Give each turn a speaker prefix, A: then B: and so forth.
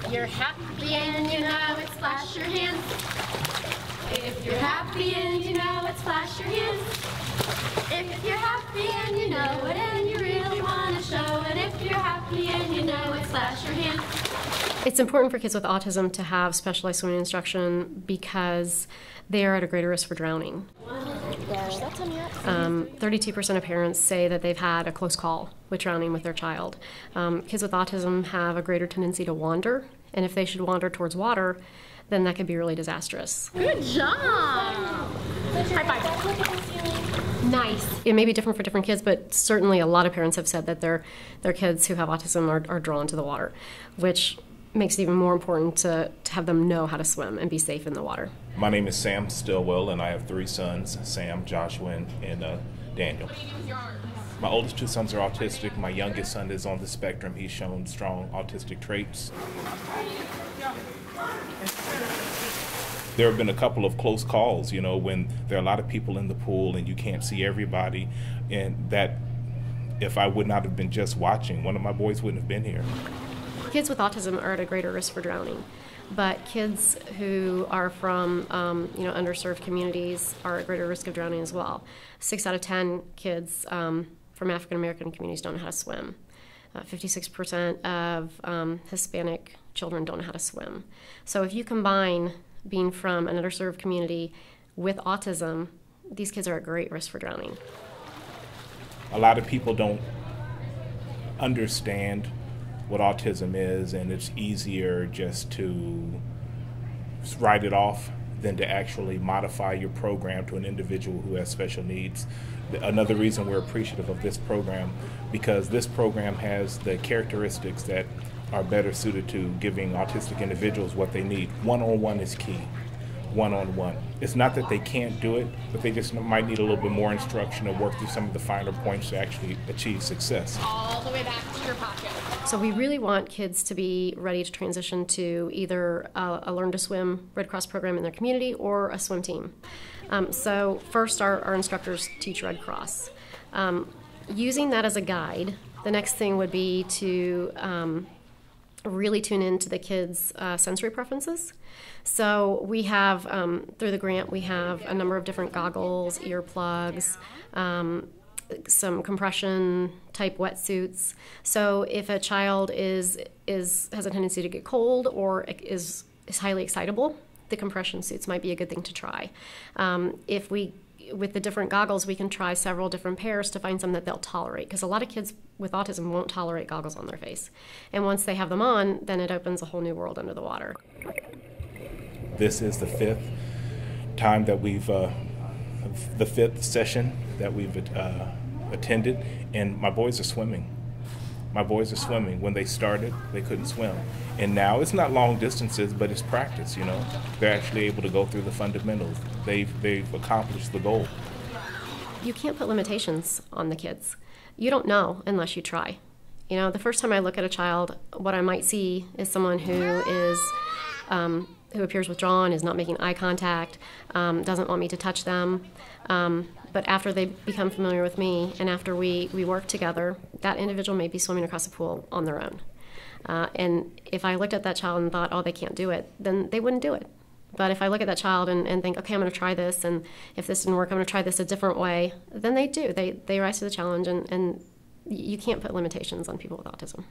A: If you're happy and you know it, flash your hands. If you're happy and you know it, flash your hands. If you're happy and you know it and you really want to show it, if you're happy and you know it, flash your hands.
B: It's important for kids with autism to have specialized swimming instruction because they are at a greater risk for drowning. 32% of parents say that they've had a close call with drowning with their child. Kids with autism have a greater tendency to wander, and if they should wander towards water, then that could be really disastrous.
A: Good job! High five.
B: Nice. It may be different for different kids, but certainly a lot of parents have said that their kids who have autism are drawn to the water, which makes it even more important to have them know how to swim and be safe in the water.
C: My name is Sam Stillwell, and I have 3 sons, Sam, Joshua, and Daniel. My oldest 2 sons are autistic. My youngest son is on the spectrum. He's shown strong autistic traits. There have been a couple of close calls, you know, when there are a lot of people in the pool and you can't see everybody, and that if I would not have been just watching, one of my boys wouldn't have been here.
B: Kids with autism are at a greater risk for drowning, but kids who are from underserved communities are at greater risk of drowning as well. 6 out of 10 kids from African American communities don't know how to swim. 56% of Hispanic children don't know how to swim. So if you combine being from an underserved community with autism, these kids are at great risk for drowning.
C: A lot of people don't understand what autism is, and it's easier just to write it off than to actually modify your program to an individual who has special needs. Another reason we're appreciative of this program, because this program has the characteristics that are better suited to giving autistic individuals what they need. One-on-one is key. One-on-one. It's not that they can't do it, but they just might need a little bit more instruction or work through some of the finer points to actually achieve success.
A: All the way back to your pocket.
B: So we really want kids to be ready to transition to either a Learn to Swim Red Cross program in their community or a swim team. So first our instructors teach Red Cross. Using that as a guide, the next thing would be to really tune into the kids' sensory preferences. So we have, through the grant, we have a number of different goggles, earplugs, some compression type wetsuits. So if a child has a tendency to get cold or is highly excitable, the compression suits might be a good thing to try. With the different goggles, we can try several different pairs to find some that they'll tolerate, because a lot of kids with autism won't tolerate goggles on their face. And once they have them on, then it opens a whole new world under the water.
C: This is the 5th time that the 5th session that we've attended, and my boys are swimming. My boys are swimming. When they started, they couldn't swim. And now it's not long distances, but it's practice, you know. They're actually able to go through the fundamentals. They've accomplished the goal.
B: You can't put limitations on the kids. You don't know unless you try. You know, the first time I look at a child, what I might see is someone who appears withdrawn, is not making eye contact, doesn't want me to touch them. But after they become familiar with me and after we work together, that individual may be swimming across the pool on their own. And if I looked at that child and thought, oh, they can't do it, then they wouldn't do it. But if I look at that child and think, okay, I'm going to try this, and if this didn't work, I'm going to try this a different way, then they do. They rise to the challenge, and you can't put limitations on people with autism.